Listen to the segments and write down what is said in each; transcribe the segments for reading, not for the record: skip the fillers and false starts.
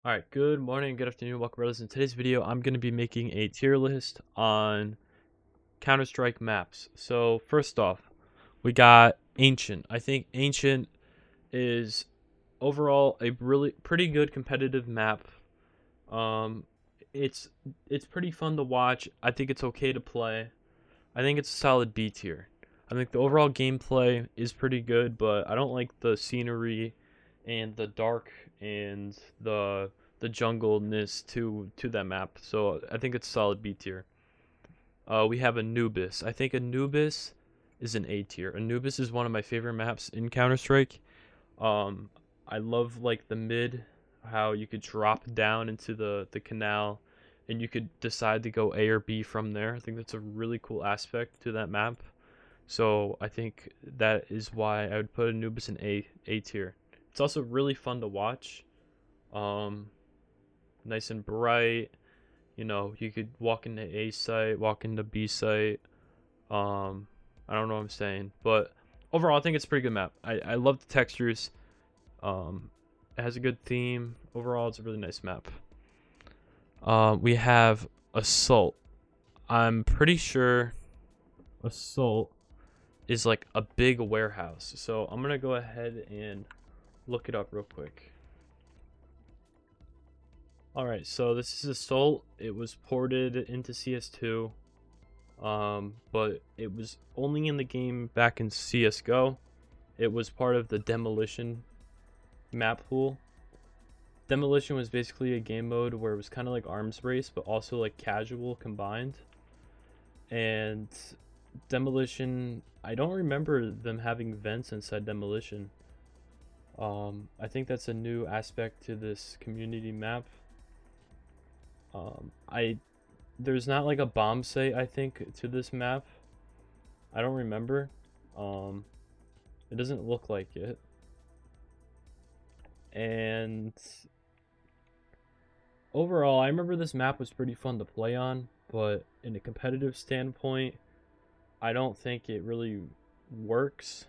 Alright, good morning, good afternoon, welcome brothers. In today's video, I'm going to be making a tier list on Counter-Strike maps. So, first off, we got Ancient. I think Ancient is overall a really pretty good competitive map. Um, it's pretty fun to watch. I think it's okay to play. I think it's a solid B tier. I think the overall gameplay is pretty good, but I don't like the scenery and the dark and the jungleness to that map. So I think it's solid B tier. We have Anubis. I think Anubis is an A tier. Anubis is one of my favorite maps in Counter Strike. Um, I love like the mid, how you could drop down into the canal, and you could decide to go A or B from there. I think that's a really cool aspect to that map. So I think that is why I would put Anubis in A tier. It's also really fun to watch. Um, Nice and bright. You know, you could walk into A site, walk into B site. I don't know what I'm saying, but overall, I think it's a pretty good map. I love the textures. It has a good theme. Overall, it's a really nice map. We have Assault. I'm pretty sure Assault is like a big warehouse. So I'm gonna go ahead and look it up real quick. Alright, so this is Assault. It was ported into CS2. But it was only in the game back in CSGO. It was part of the Demolition map pool. Demolition was basically a game mode where it was kind of like Arms Race, but also like casual combined. And Demolition, I don't remember them having vents inside Demolition. I think that's a new aspect to this community map. I There's not like a bomb site, I think, to this map. I don't remember. It doesn't look like it. And overall, I remember this map was pretty fun to play on, but in a competitive standpoint, I don't think it really works.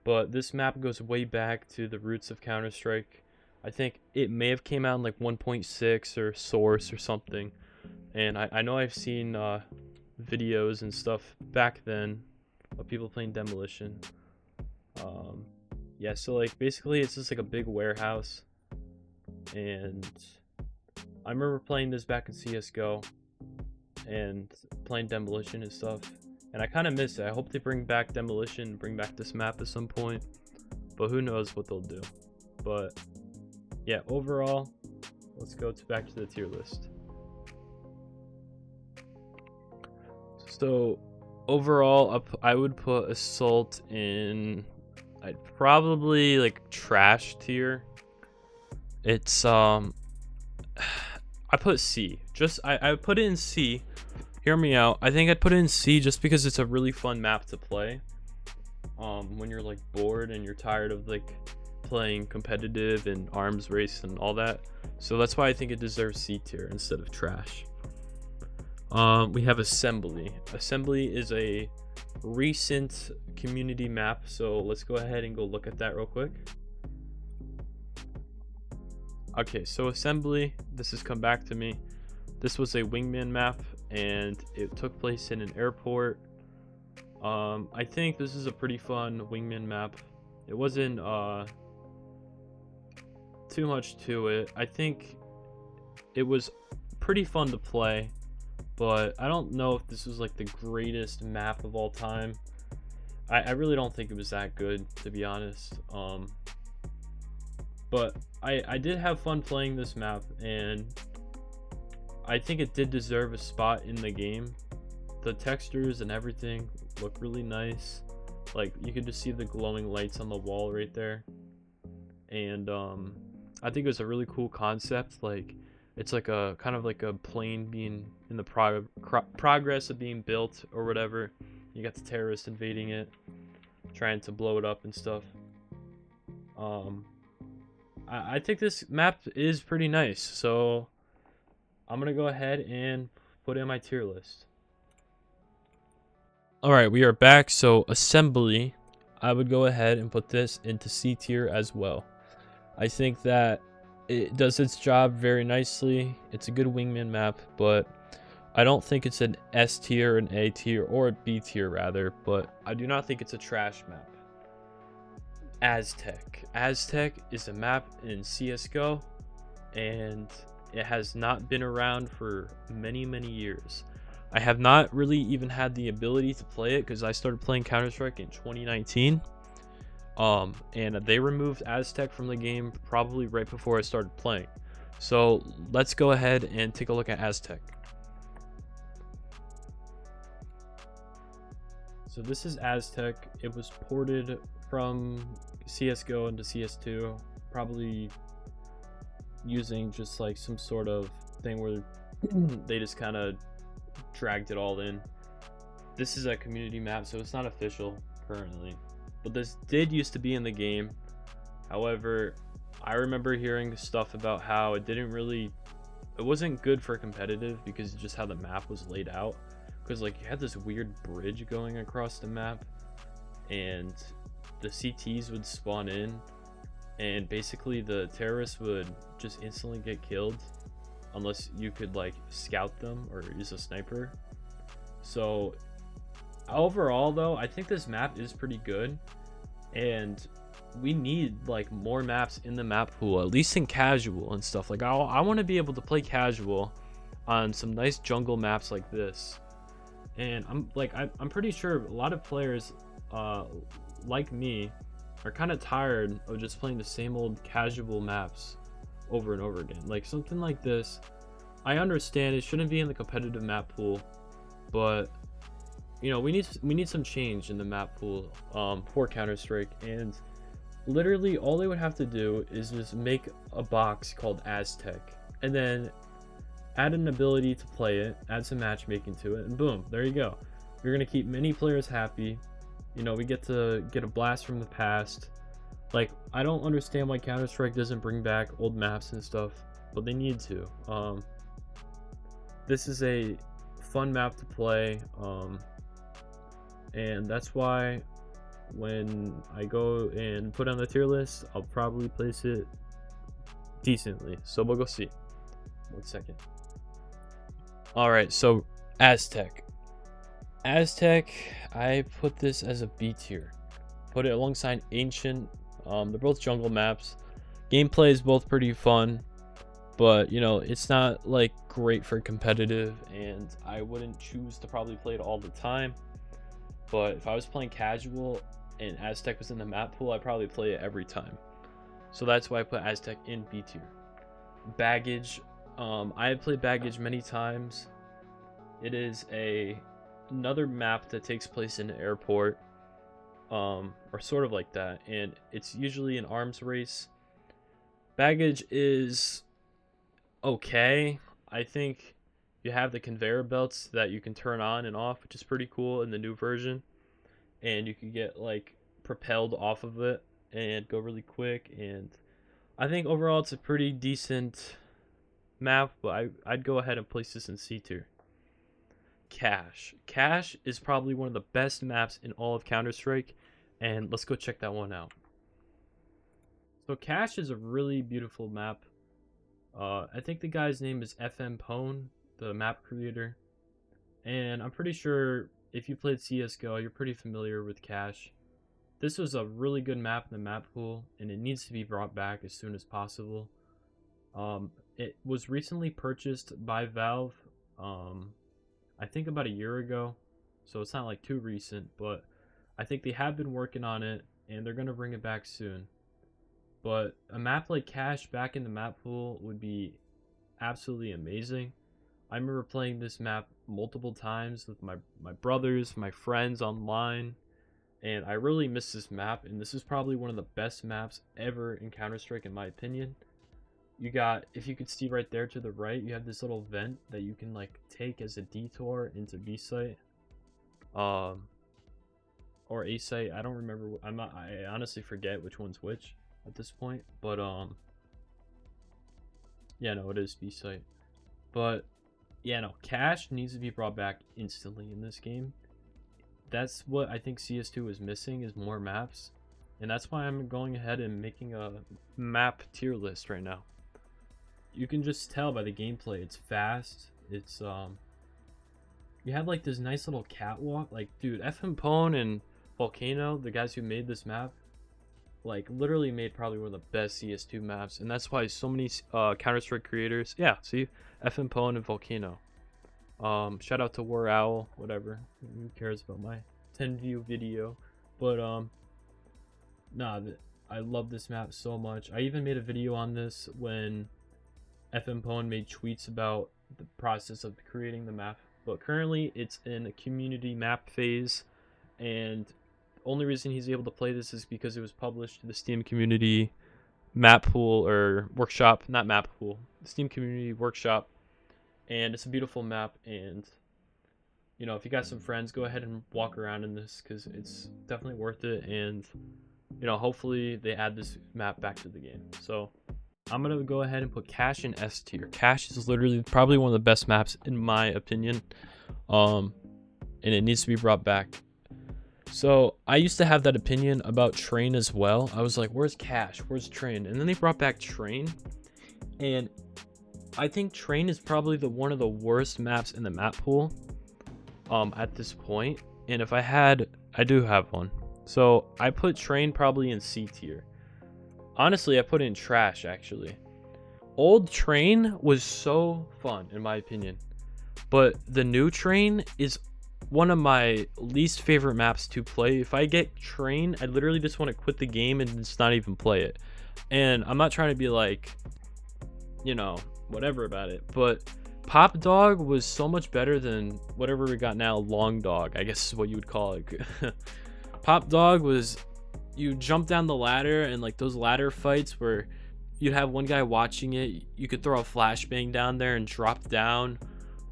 But this map goes way back to the roots of Counter-Strike. I think it may have came out in like 1.6 or Source or something. And I know I've seen videos and stuff back then of people playing Demolition. Yeah, so like basically it's just like a big warehouse. And I remember playing this back in CSGO and playing Demolition and stuff. And I kind of miss it. I hope they bring back Demolition, bring back this map at some point. But who knows what they'll do. But yeah, overall, let's go back to the tier list. So overall, I would put Assault in, I'd probably like trash tier. It's I put C. I put it in C. Hear me out. I think I'd put it in C just because it's a really fun map to play. When you're like bored and you're tired of like playing competitive and arms race and all that. So that's why I think it deserves C tier instead of trash. We have Assembly. Assembly is a recent community map, so let's go ahead and go look at that real quick. Okay, so Assembly, this has come back to me. This was a wingman map, and it took place in an airport. I think this is a pretty fun wingman map. It wasn't too much to it. I think it was pretty fun to play, but I don't know if this was like the greatest map of all time. I really don't think it was that good, to be honest. But I did have fun playing this map, and I think it did deserve a spot in the game. The textures and everything look really nice. Like, you could just see the glowing lights on the wall right there. And I think it was a really cool concept. Like, it's like a kind of like a plane being in the progress of being built or whatever. You got the terrorists invading it, trying to blow it up and stuff. I think this map is pretty nice, so I'm gonna go ahead and put it in my tier list. Alright, we are back. So Assembly, I would go ahead and put this into C tier as well. I think that It does its job very nicely. It's a good wingman map, but I don't think it's an S tier, an A tier, or a B tier rather, but I do not think it's a trash map. Aztec. Aztec is a map in CSGO, and it has not been around for many, many years. I have not really even had the ability to play it because I started playing Counter-Strike in 2019. And they removed Aztec from the game probably right before I started playing. So let's go ahead and take a look at Aztec. So this is Aztec. It was ported from CSGO into CS2, probably using just like some sort of thing where they just kind of dragged it all in. This is a community map, so it's not official currently, but this did used to be in the game. However, I remember hearing stuff about how it wasn't good for competitive because of just how the map was laid out, because like you had this weird bridge going across the map and the CTs would spawn in, and basically the terrorists would just instantly get killed unless you could like scout them or use a sniper. So overall though, I think this map is pretty good, and we need like more maps in the map pool, at least in casual and stuff. Like I want to be able to play casual on some nice jungle maps like this. And I'm pretty sure a lot of players like me are kind of tired of just playing the same old casual maps over and over again. Like something like this, I understand it shouldn't be in the competitive map pool, but you know, we need some change in the map pool for Counter-Strike. And literally all they would have to do is just make a box called Aztec and then add an ability to play it, add some matchmaking to it, and boom, there you go. You're gonna keep many players happy. You know, we get to get a blast from the past. Like, I don't understand why Counter-Strike doesn't bring back old maps and stuff, but they need to. This is a fun map to play, and that's why when I go and put on the tier list, I'll probably place it decently. So we'll go see. 1 second. Alright, so Aztec. Aztec, I put this as a B tier. Put it alongside Ancient. They're both jungle maps. Gameplay is both pretty fun, but you know, it's not like great for competitive, and I wouldn't choose to probably play it all the time. But if I was playing casual and Aztec was in the map pool, I'd probably play it every time. So that's why I put Aztec in B tier. Baggage. I have played Baggage many times. It is another map that takes place in an airport, or sort of like that, and it's usually an arms race. Baggage is okay. I think you have the conveyor belts that you can turn on and off, which is pretty cool in the new version, and you can get like propelled off of it and go really quick. And I think overall it's a pretty decent map, but I'd go ahead and place this in C tier. Cache. Cache is probably one of the best maps in all of Counter-Strike, and let's go check that one out. So Cache is a really beautiful map. I think the guy's name is FM Pone, the map creator, and I'm pretty sure if you played CSGO, you're pretty familiar with Cache. This was a really good map in the map pool, and it needs to be brought back as soon as possible. It was recently purchased by Valve, I think about a year ago, so it's not like too recent, but I think they have been working on it, and they're going to bring it back soon. But a map like Cache back in the map pool would be absolutely amazing. I remember playing this map multiple times with my brothers, my friends online, and I really miss this map, and this is probably one of the best maps ever in Counter-Strike in my opinion. You got, if you could see right there to the right, you have this little vent that you can like take as a detour into B site, or A site. I don't remember. I honestly forget which one's which at this point. But yeah, no, it is B site. But yeah, no, Cache needs to be brought back instantly in this game. That's what I think CS2 is missing, is more maps, and that's why I'm going ahead and making a map tier list right now. you can just tell by the gameplay. It's fast. It's you have like this nice little catwalk. Like, dude, FM Pwn and Volcano, the guys who made this map, like literally made probably one of the best CS2 maps, and that's why so many Counter-Strike creators, yeah, see, FM Pwn and Volcano. Shout out to War Owl, whatever. Who cares about my 10 view video? But nah, I love this map so much. I even made a video on this when FM Pwn made tweets about the process of creating the map. But currently, it's in a community map phase, and only reason he's able to play this is because it was published to the Steam community map pool or workshop, not map pool, Steam community workshop. And it's a beautiful map, and you know, if you got some friends, go ahead and walk around in this because it's definitely worth it. And you know, hopefully they add this map back to the game. So I'm gonna go ahead and put Cash in S tier. Cash is literally probably one of the best maps in my opinion, and it needs to be brought back. So I used to have that opinion about Train as well. I was like, where's Cash? Where's Train? And then they brought back Train, and I think Train is probably one of the worst maps in the map pool at this point. And if I do have one. So I put Train probably in C tier. Honestly, I put it in trash actually. Old Train was so fun in my opinion, but the new Train is one of my least favorite maps to play. If I get Train, I literally just want to quit the game and just not even play it. And I'm not trying to be like, you know, whatever about it, but Pop Dog was so much better than whatever we got now. Long Dog, I guess is what you would call it. Pop Dog was, you jump down the ladder, and like those ladder fights where you'd have one guy watching it, you could throw a flashbang down there and drop down,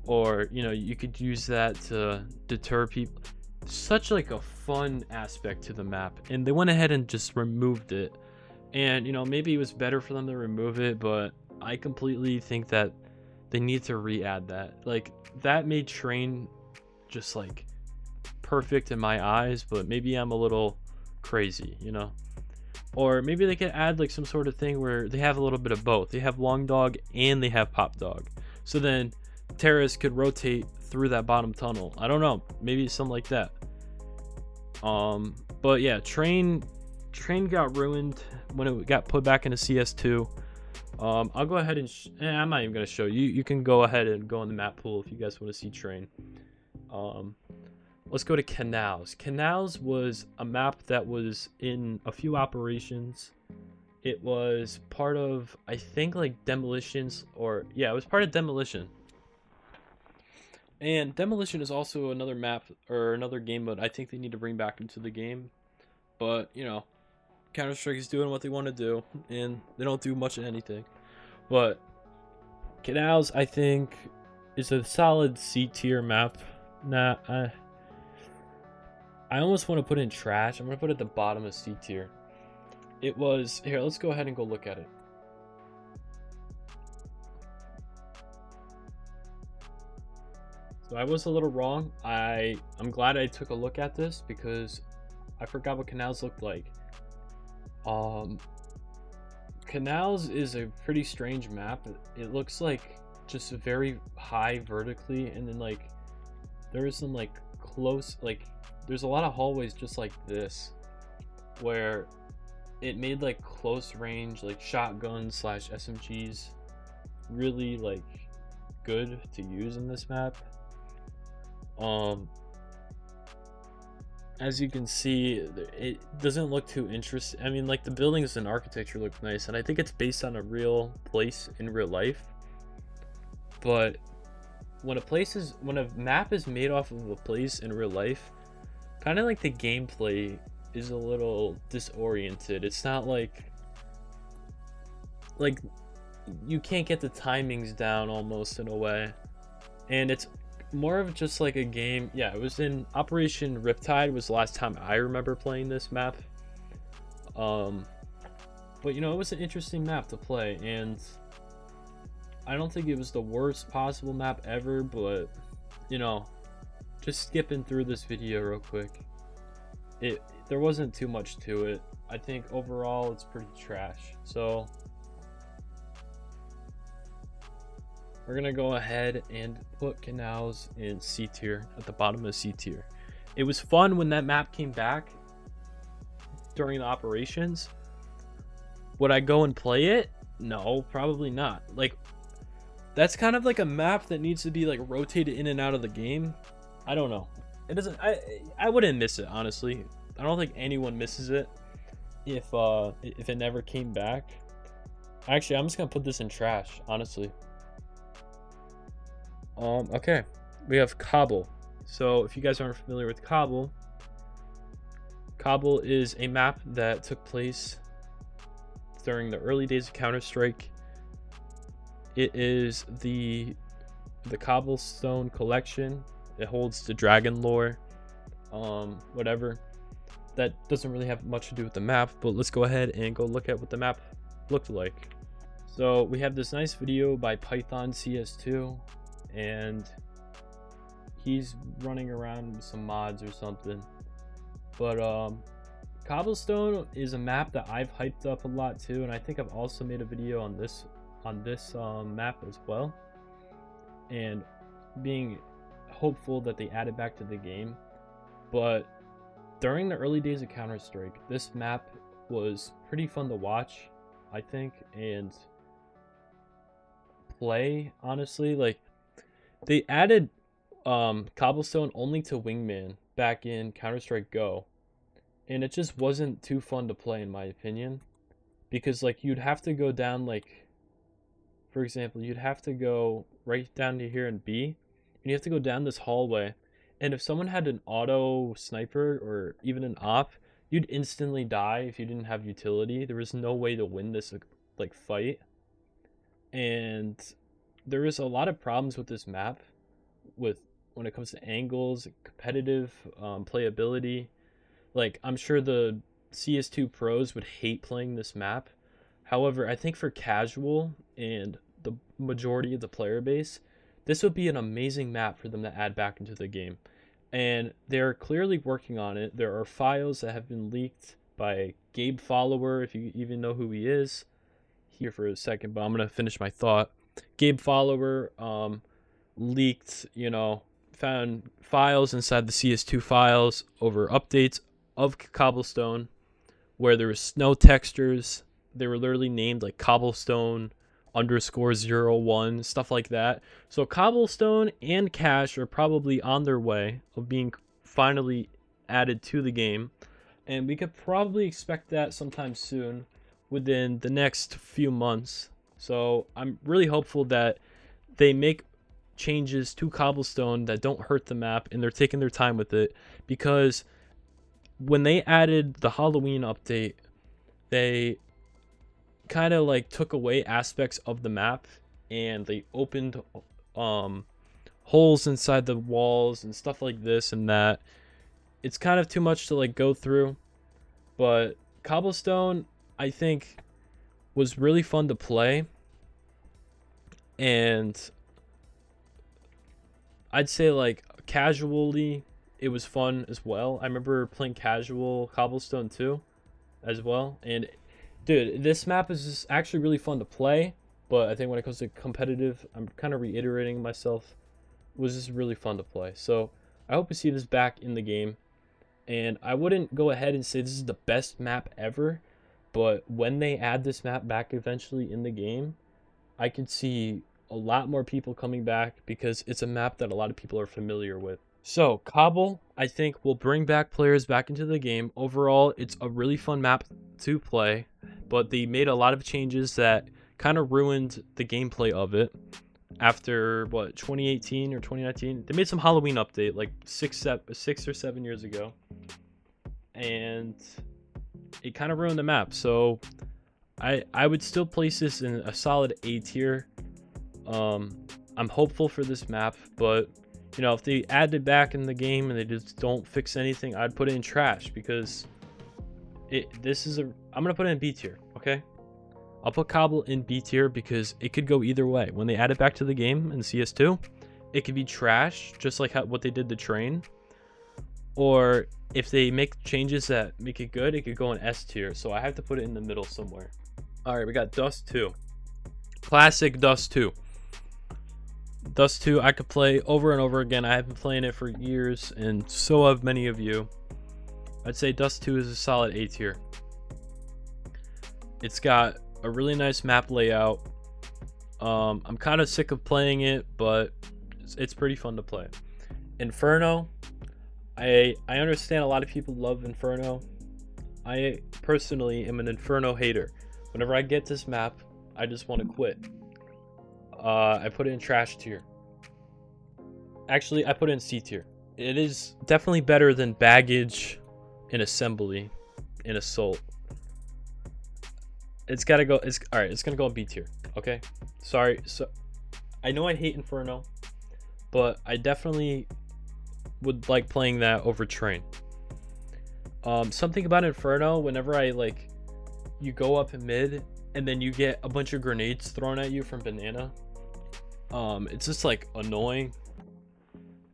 or you know, you could use that to deter people. Such like a fun aspect to the map, and they went ahead and just removed it. And you know, maybe it was better for them to remove it, but I completely think that they need to re-add that. Like, that made Train just like perfect in my eyes, but maybe I'm a little crazy, you know? Or maybe they could add like some sort of thing where they have a little bit of both. They have Long Dog and they have Pop Dog. So then terrorists could rotate through that bottom tunnel. I don't know, maybe something like that. But yeah, Train got ruined when it got put back into CS2. I'll go ahead and I'm not even gonna show you. You can go ahead and go in the map pool if you guys want to see Train. Let's go to Canals. Canals was a map that was in a few operations. It was part of, I think, like Demolitions, or yeah, it was part of Demolition. And Demolition is also another map or another game mode I think they need to bring back into the game. But you know, Counter-Strike is doing what they want to do, and they don't do much of anything. But Canals, I think, is a solid C tier map. Nah, I almost want to put in trash. I'm going to put it at the bottom of C tier. It was, here, let's go ahead and go look at it. So I was a little wrong. I'm glad I took a look at this because I forgot what Canals looked like. Canals is a pretty strange map. It looks like just very high vertically, and then like there is some like close, like there's a lot of hallways just like this where it made like close range like shotguns slash SMGs really like good to use in this map. As you can see, it doesn't look too interesting. I mean, like the buildings and architecture look nice, and I think it's based on a real place in real life. But when a map is made off of a place in real life, kind of like the gameplay is a little disoriented. It's not like you can't get the timings down almost in a way, and it's more of just like a game. Yeah, it was in Operation Riptide was the last time I remember playing this map. But you know, it was an interesting map to play, and I don't think it was the worst possible map ever, but you know, just skipping through this video real quick, there wasn't too much to it. I think overall it's pretty trash. So we're gonna go ahead and put canals in C tier, at the bottom of C tier. It was fun when that map came back during the operations. Would I go and play it? No, probably not. Like, that's kind of like a map that needs to be like rotated in and out of the game. I don't know. It doesn't. I wouldn't miss it, honestly. I don't think anyone misses it if it never came back. Actually, I'm just gonna put this in trash, honestly. Okay, we have Cobble. So if you guys aren't familiar with Cobble, Cobble is a map that took place during the early days of Counter-Strike. It is the Cobblestone collection. It holds the dragon lore, whatever. That doesn't really have much to do with the map, but let's go ahead and go look at what the map looked like. So we have this nice video by Python CS2, and he's running around with some mods or something. But Cobblestone is a map that I've hyped up a lot too, and I think I've also made a video on this map as well, and being hopeful that they add it back to the game. But during the early days of Counter-Strike, this map was pretty fun to watch, I think, and play, honestly. Like, they added Cobblestone only to Wingman back in Counter-Strike Go, and it just wasn't too fun to play, in my opinion, because like you'd have to go down, like, for example, you'd have to go right down to here in B, and you have to go down this hallway, and if someone had an auto sniper or even an op, you'd instantly die if you didn't have utility. There was no way to win this like fight, and there is a lot of problems with this map when it comes to angles, competitive playability. Like, I'm sure the CS2 pros would hate playing this map. However, I think for casual and the majority of the player base, this would be an amazing map for them to add back into the game. And they're clearly working on it. There are files that have been leaked by Gabe Follower, if you even know who he is. Here for a second, but I'm going to finish my thought. Gabe Follower leaked, found files inside the CS2 files over updates of Cobblestone where there was snow textures. They were literally named like Cobblestone _01, stuff like that. So Cobblestone and Cash are probably on their way of being finally added to the game, and we could probably expect that sometime soon, within the next few months. So I'm really hopeful that they make changes to Cobblestone that don't hurt the map, and they're taking their time with it, because when they added the Halloween update, they kind of like took away aspects of the map, and they opened holes inside the walls and stuff like this and that. It's kind of too much to like go through, but Cobblestone, I think, was really fun to play, and I'd say like casually it was fun as well. I remember playing casual Cobblestone too as well, and dude, this map is just actually really fun to play, but I think when it comes to competitive, I'm kind of reiterating myself, it was just really fun to play. So I hope to see this back in the game, and I wouldn't go ahead and say this is the best map ever, but when they add this map back eventually in the game, I could see a lot more people coming back, because it's a map that a lot of people are familiar with. So Cobble, I think, will bring back players back into the game. Overall, it's a really fun map to play, but they made a lot of changes that kind of ruined the gameplay of it after, what, 2018 or 2019? They made some Halloween update like 6 or 7 years ago, and it kind of ruined the map. So I would still place this in a solid A tier. I'm hopeful for this map, but if they add it back in the game and they just don't fix anything, I'd put it in trash, because I'm gonna put it in B tier. Okay, I'll put Cobble in B tier because it could go either way. When they add it back to the game in CS2, it could be trash, just like what they did to Train, or if they make changes that make it good, it could go in S tier. So I have to put it in the middle somewhere. All right, we got Dust 2, classic Dust 2. Dust 2 I could play over and over again. I have been playing it for years, and so have many of you. I'd say Dust 2 is a solid A tier. It's got a really nice map layout. I'm kind of sick of playing it, but it's pretty fun to play. Inferno, I understand a lot of people love Inferno. I personally am an Inferno hater. Whenever I get this map, I just want to quit. I put it in trash tier. Actually, I put it in C tier. It is definitely better than baggage and assembly in assault. It's gotta go. It's all right. It's gonna go in B tier. Okay. Sorry. So I know I hate Inferno, but I definitely would like playing that over Train. Something about Inferno, whenever you go up in mid and then you get a bunch of grenades thrown at you from Banana. It's just like annoying.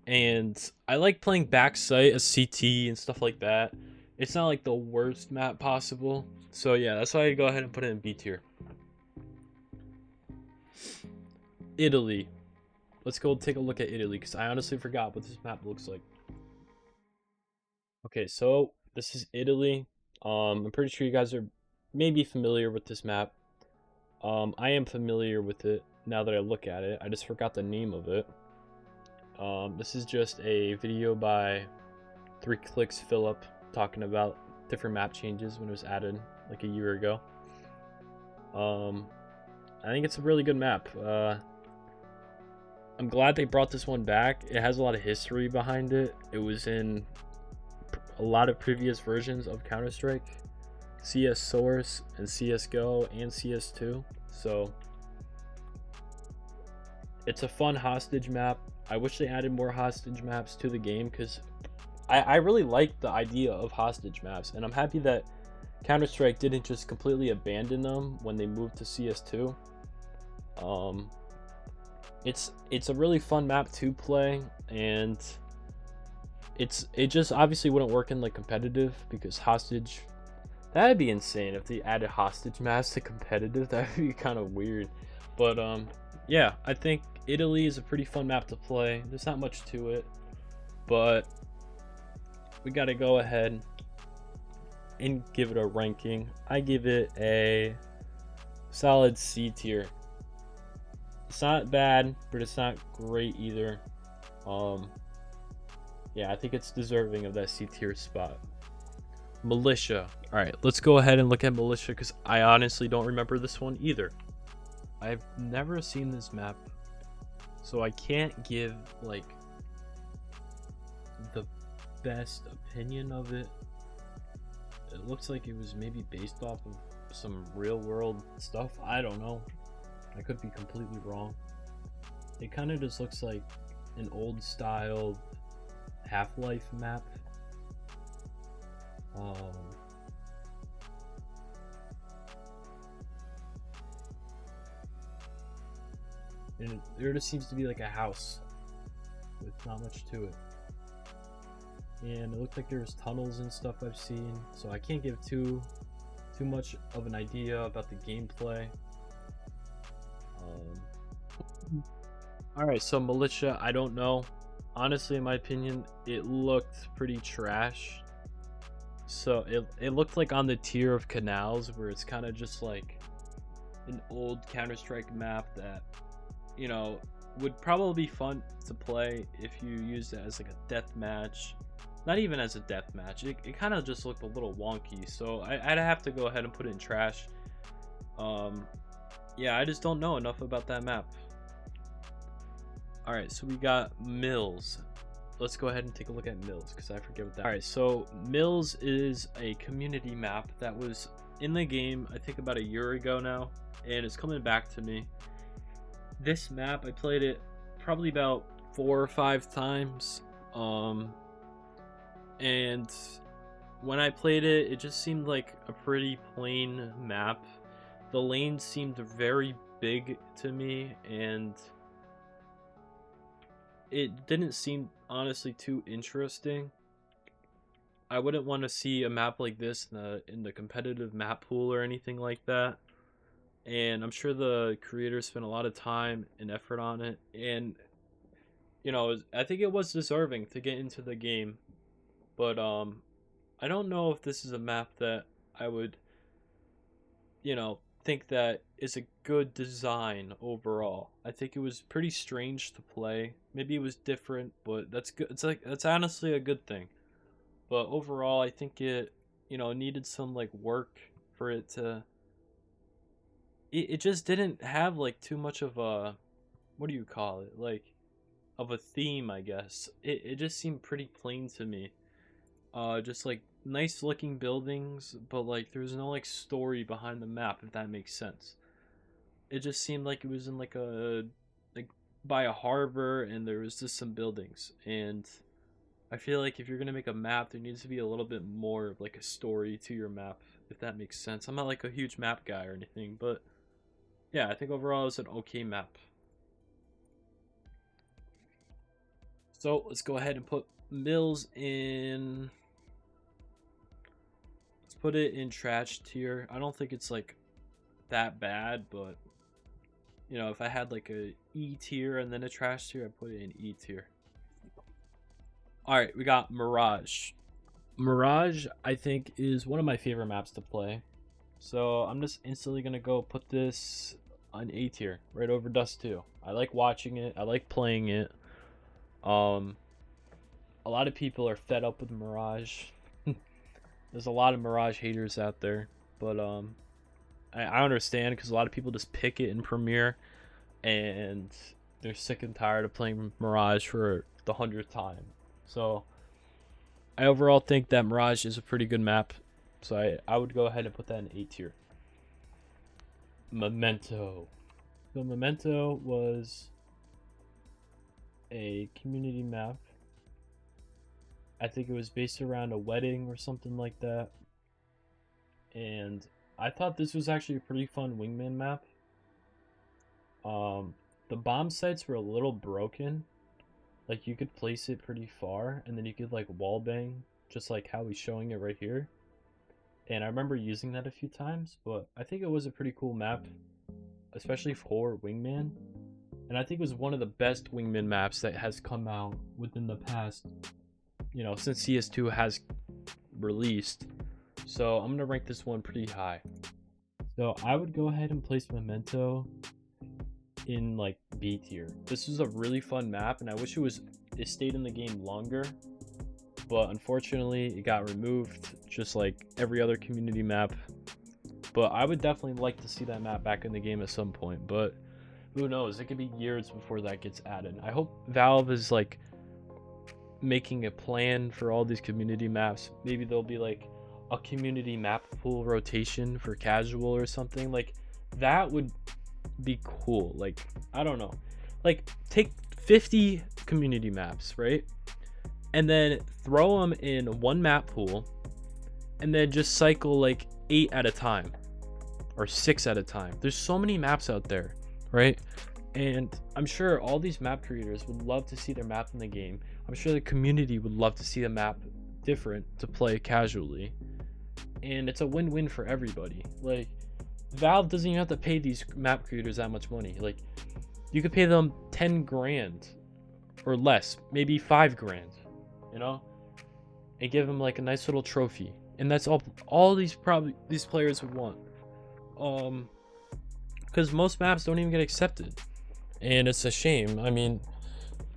And I like playing backside as CT and stuff like that. It's not like the worst map possible. So yeah, that's why I go ahead and put it in B tier. Italy. Let's go take a look at Italy, because I honestly forgot what this map looks like. Okay, so this is Italy. I'm pretty sure you guys are maybe familiar with this map. I am familiar with it now that I look at it. I just forgot the name of it. This is just a video by 3 Clicks Philip talking about different map changes when it was added like a year ago. I think it's a really good map. I'm glad they brought this one back. It has a lot of history behind it. It was in a lot of previous versions of Counter-Strike, CS Source and CSGO and CS2. So it's a fun hostage map. I wish they added more hostage maps to the game, because I really like the idea of hostage maps, and I'm happy that Counter-Strike didn't just completely abandon them when they moved to CS2. It's a really fun map to play, and it just obviously wouldn't work in like competitive, because hostage, that'd be insane if they added hostage maps to competitive. That'd be kind of weird. But yeah, I think Italy is a pretty fun map to play. There's not much to it, but we got to go ahead and give it a ranking. I give it a solid C tier. It's not bad, but it's not great either. Yeah, I think it's deserving of that C tier spot. Militia. All right, let's go ahead and look at Militia, because I honestly don't remember this one either. I've never seen this map, so I can't give like the best opinion of it. It looks like it was maybe based off of some real world stuff. I don't know. I could be completely wrong. It kind of just looks like an old style Half-Life map. And there just seems to be like a house with not much to it. And it looked like there's tunnels and stuff I've seen, so I can't give too much of an idea about the gameplay. Alright, so Militia, I don't know. Honestly, in my opinion, it looked pretty trash. So it looked like on the tier of Canals, where it's kind of just like an old Counter-Strike map that, you know, would probably be fun to play if you used it as like a death match. Not even as a death match. It kind of just looked a little wonky, so I'd have to go ahead and put it in trash. Yeah, I just don't know enough about that map. Alright, so we got Mills. Let's go ahead and take a look at Mills, because I forget what that is. Alright, so Mills is a community map that was in the game, I think about a year ago now, and it's coming back to me. This map, I played it probably about 4 or 5 times. And when I played it, it just seemed like a pretty plain map. The lanes seemed very big to me, and it didn't seem honestly too interesting. I wouldn't want to see a map like this in the competitive map pool or anything like that. and I'm sure the creators spent a lot of time and effort on it, and I think it was deserving to get into the game. But I don't know if this is a map that I would, think that is a good design overall. I think it was pretty strange to play. Maybe it was different, but that's good. It's like that's honestly a good thing. But overall, I think it, needed some like work for it to. It just didn't have like too much of a, what do you call it? Like of a theme, I guess. It just seemed pretty plain to me. Just like nice looking buildings, but like there's no like story behind the map, if that makes sense. It just seemed like it was in like by a harbor, and there was just some buildings. And I feel like if you're gonna make a map, there needs to be a little bit more of like a story to your map, if that makes sense. I'm not like a huge map guy or anything, but yeah, I think overall it's an okay map. So let's go ahead and put Mills in. Let's put it in trash tier. I don't think it's like that bad, but if I had like a E tier and then a trash tier, I'd put it in E tier. All right, we got Mirage. Mirage, I think, is one of my favorite maps to play. So I'm just instantly gonna go put this on A tier, right over Dust 2. I like watching it. I like playing it. A lot of people are fed up with Mirage. There's a lot of Mirage haters out there, but I understand, because a lot of people just pick it in Premiere, and they're sick and tired of playing Mirage for the 100th time. So I overall think that Mirage is a pretty good map, so I would go ahead and put that in A tier. Memento. So Memento was a community map. I think it was based around a wedding or something like that. And I thought this was actually a pretty fun wingman map. The bomb sites were a little broken. Like, you could place it pretty far, and then you could like wall bang, just like how he's showing it right here. And I remember using that a few times, but I think it was a pretty cool map, especially for wingman. And I think it was one of the best wingman maps that has come out within the past, since CS2 has released. So I'm gonna rank this one pretty high. So I would go ahead and place Memento in like B tier. This is a really fun map, and I wish it stayed in the game longer, but unfortunately it got removed, just like every other community map. But I would definitely like to see that map back in the game at some point, but who knows, it could be years before that gets added. I hope Valve is like making a plan for all these community maps. Maybe there'll be like a community map pool rotation for casual or something. Like, that would be cool. Like, I don't know, like take 50 community maps, right, and then throw them in one map pool, and then just cycle like 8 at a time or 6 at a time. There's so many maps out there, right? And I'm sure all these map creators would love to see their map in the game. I'm sure the community would love to see the map different to play casually, and it's a win-win for everybody. Like, Valve doesn't even have to pay these map creators that much money. Like, you could pay them 10 grand or less, maybe 5 grand, and give them like a nice little trophy, and that's all these players would want. Because most maps don't even get accepted, and it's a shame. I mean,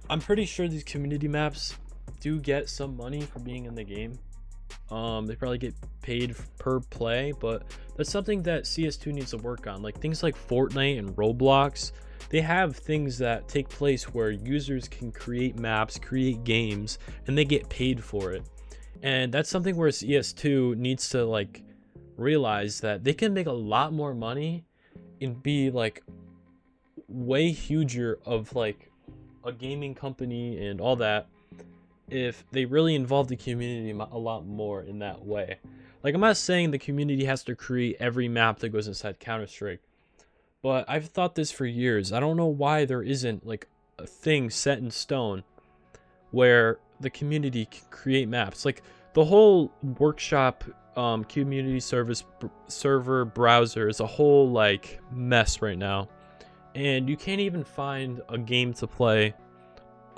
I'm pretty sure these community maps do get some money for being in the game. They probably get paid per play, but that's something that CS2 needs to work on. Like, things like Fortnite and Roblox, they have things that take place where users can create maps, create games, and they get paid for it. And that's something where CS2 needs to like realize that they can make a lot more money and be like way huger of like a gaming company and all that, if they really involve the community a lot more in that way. Like, I'm not saying the community has to create every map that goes inside Counter-Strike, but I've thought this for years. I don't know why there isn't like a thing set in stone where the community can create maps. Like, the whole workshop community server browser is a whole like mess right now, and you can't even find a game to play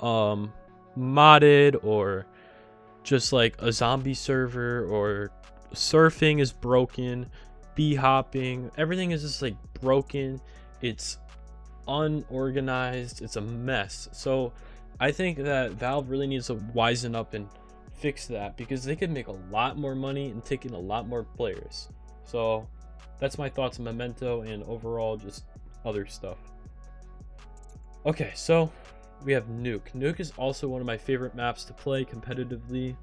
modded, or just like a zombie server, or surfing is broken, bee hopping, everything is just like broken. It's unorganized, it's a mess. So I think that Valve really needs to wisen up and fix that, because they could make a lot more money and take in a lot more players. So that's my thoughts on Memento and overall just other stuff. Okay, so we have Nuke. Nuke is also one of my favorite maps to play competitively.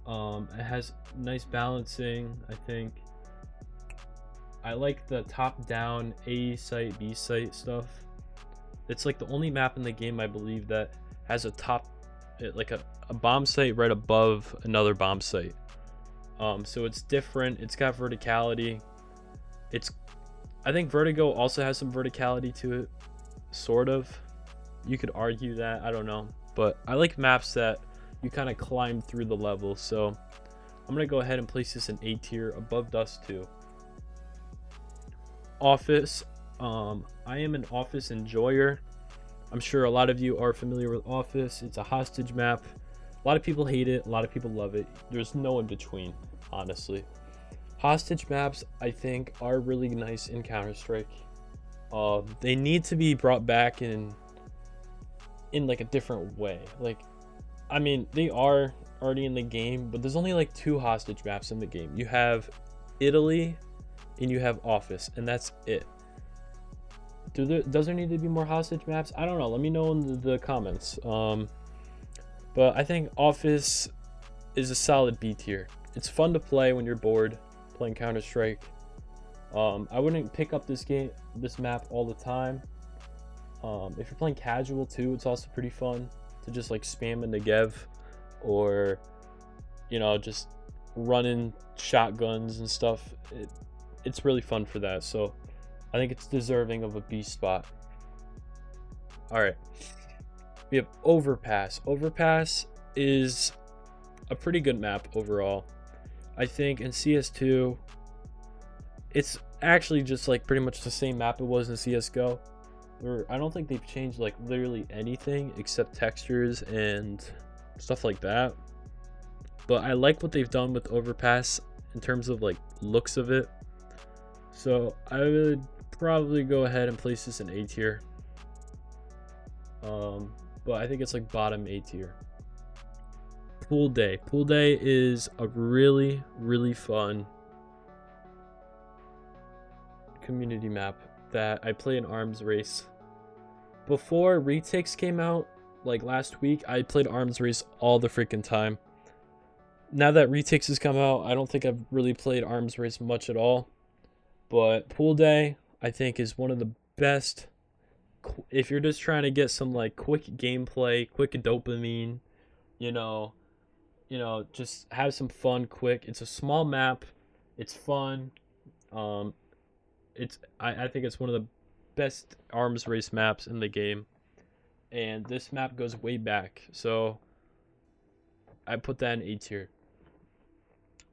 It has nice balancing. I think I like the top-down A site, B site stuff. It's like the only map in the game, I believe, that has a bomb site right above another bomb site. So it's different. It's got verticality. I think Vertigo also has some verticality to it, sort of. You could argue that, I don't know, but I like maps that you kind of climb through the level. So I'm gonna go ahead and place this in A tier, above Dust 2. Office. I am an Office enjoyer. I'm sure a lot of you are familiar with Office. It's a hostage map. A lot of people hate it, a lot of people love it. There's no in between, honestly. Hostage maps, I think, are really nice in Counter-Strike. They need to be brought back in like a different way. Like, I mean, they are already in the game, but there's only like 2 hostage maps in the game. You have Italy and you have Office, and that's it. Does there need to be more hostage maps? I don't know. Let me know in the comments. But I think Office is a solid B tier. It's fun to play when you're bored playing Counter-Strike. I wouldn't pick up this map all the time. If you're playing casual too, it's also pretty fun to just like spam in the Negev, or just running shotguns and stuff. It's really fun for that. So I think it's deserving of a B spot. All right, we have Overpass. Overpass is a pretty good map overall. I think in CS2, it's actually just like pretty much the same map it was in CSGO. I don't think they've changed like literally anything except textures and stuff like that. But I like what they've done with Overpass in terms of like looks of it. So I would probably go ahead and place this in A tier. But I think it's like bottom A tier. Pool Day. Pool Day is a really, really fun community map that I play in Arms Race. Before retakes came out, like last week, I played Arms Race all the freaking time. Now that retakes has come out, I don't think I've really played Arms Race much at all. But Pool Day, I think, is one of the best. If you're just trying to get some like quick gameplay, quick dopamine, just have some fun quick. It's a small map. It's fun. I think it's one of the best Arms Race maps in the game, and this map goes way back, so I put that in A tier.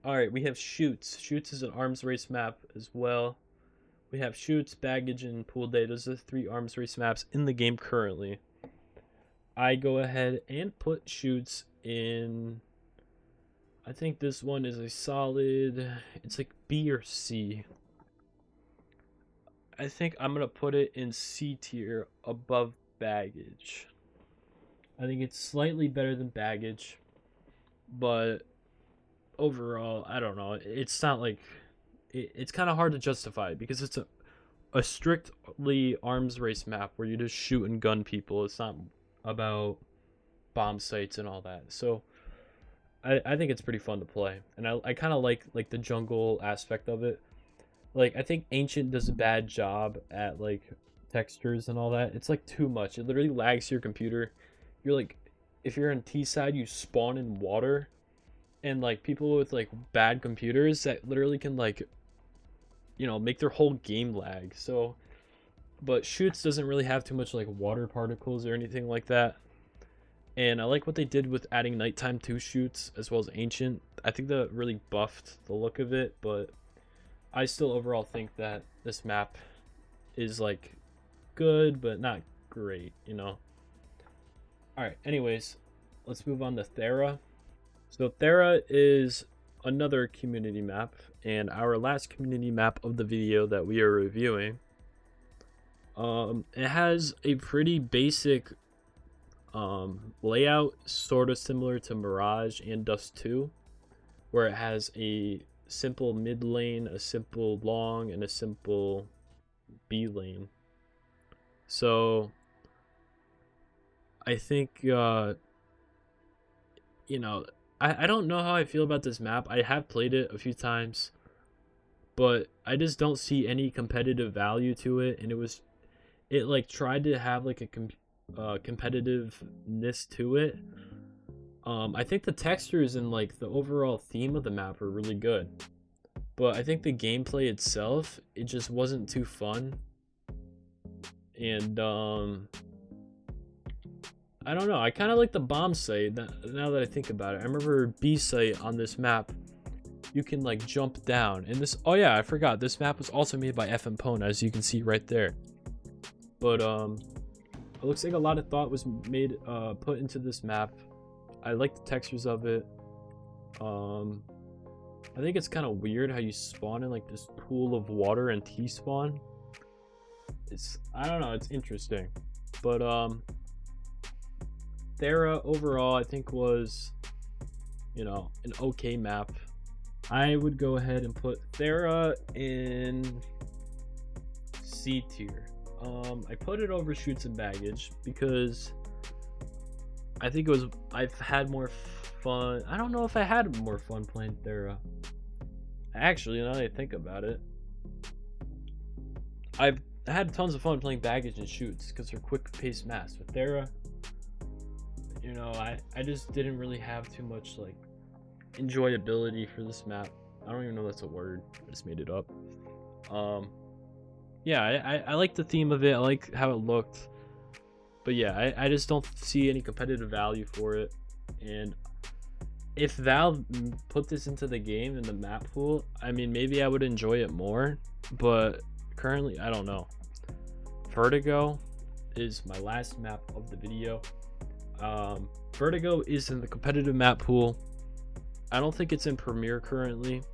All right, we have Shoots. Shoots is an Arms Race map as well. We have Shoots, Baggage, and Pool Day. Those are the 3 Arms Race maps in the game currently. I go ahead and put Shoots in. I think this one is a solid, it's like B or C. I think I'm going to put it in C tier, above Baggage. I think it's slightly better than Baggage, but overall, I don't know. It's not like, it's kind of hard to justify because it's a strictly Arms Race map where you just shoot and gun people. It's not about bomb sites and all that. So I think it's pretty fun to play, and I kind of like the jungle aspect of it. Like, I think Ancient does a bad job at like textures and all that. It's like too much. It literally lags your computer. You're like, if you're on T side, you spawn in water, and like people with like bad computers that literally can like, make their whole game lag. So, but Shoots doesn't really have too much like water particles or anything like that. And I like what they did with adding nighttime 2 shoots as well as ancient. I think that really buffed the look of it, but I still overall think that this map is like good but not great, you know. Alright, anyways, let's move on to Thera. So Thera is another community map, and our last community map of the video that we are reviewing. It has a pretty basic layout, sort of similar to Mirage and Dust 2, where it has a simple mid lane, a simple long, and a simple B lane. So I think you know, I don't know how I feel about this map. I have played it a few times, but I just don't see any competitive value to it, and it like tried to have like a competitiveness to it. I think the textures and like the overall theme of the map are really good, but I think the gameplay itself, it just wasn't too fun. And I don't know, I kind of like the bomb site now that I think about it. I remember B site on this map, you can like jump down, and this, oh yeah, I forgot, this map was also made by FM Pwn, as you can see right there. But it looks like a lot of thought was made, put into this map. I like the textures of it. I think it's kind of weird how you spawn in like this pool of water and T-spawn. I don't know, it's interesting. But Thera overall I think was, you know, an okay map. I would go ahead and put Thera in C tier. I put it over Shoots and Baggage because I think I've had more fun. I don't know if I had more fun playing Thera. Actually, now that I think about it, I've had tons of fun playing Baggage and Shoots because they're quick paced maps. With Thera, you know, I just didn't really have too much like enjoyability for this map. I don't even know if that's a word. I just made it up. Yeah, I like the theme of it. I like how it looked. But yeah, I just don't see any competitive value for it. And if Valve put this into the game in the map pool, I mean, maybe I would enjoy it more. But currently, I don't know. Vertigo is my last map of the video. Vertigo is in the competitive map pool. I don't think it's in Premiere currently.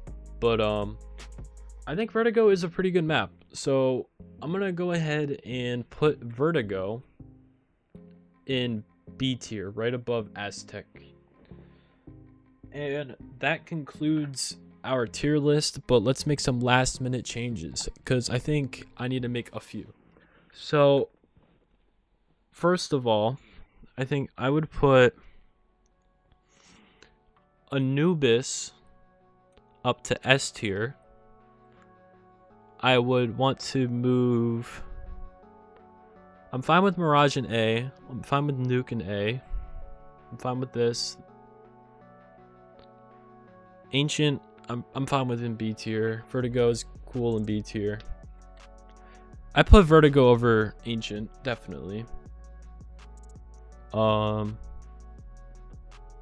But I think Vertigo is a pretty good map. So I'm going to go ahead and put Vertigo in B tier, right above Aztec. And that concludes our tier list, but let's make some last minute changes because I think I need to make a few. So first of all, I think I would put Anubis up to S tier. I would want to move. I'm fine with Mirage in A. I'm fine with Nuke in A. I'm fine with this. Ancient, I'm fine with in B tier. Vertigo is cool in B tier. I put Vertigo over Ancient, definitely.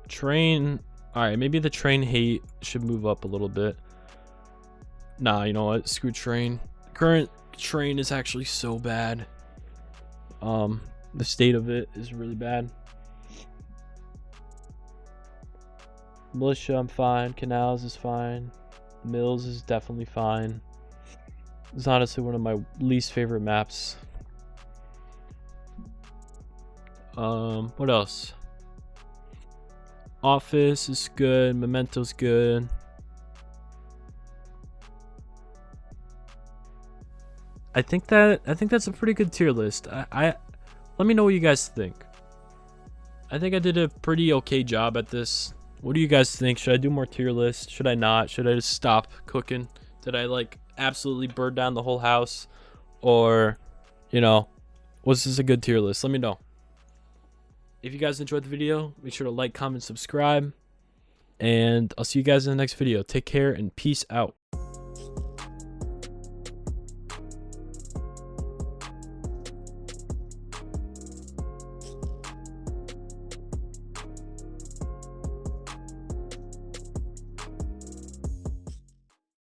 Train. Alright, maybe the train hate should move up a little bit. Nah, you know what? Screw train. Current train is actually so bad. The state of it is really bad. Militia, I'm fine. Canals is fine. Mills is definitely fine. It's honestly one of my least favorite maps. What else? Office is good. Memento's good. I think that's a pretty good tier list. Let me know what you guys think. I think I did a pretty okay job at this. What do you guys think? Should I do more tier lists? Should I not? Should I just stop cooking? Did I like absolutely burn down the whole house? Or, you know, was this a good tier list? Let me know. If you guys enjoyed the video, make sure to like, comment, subscribe. And I'll see you guys in the next video. Take care and peace out.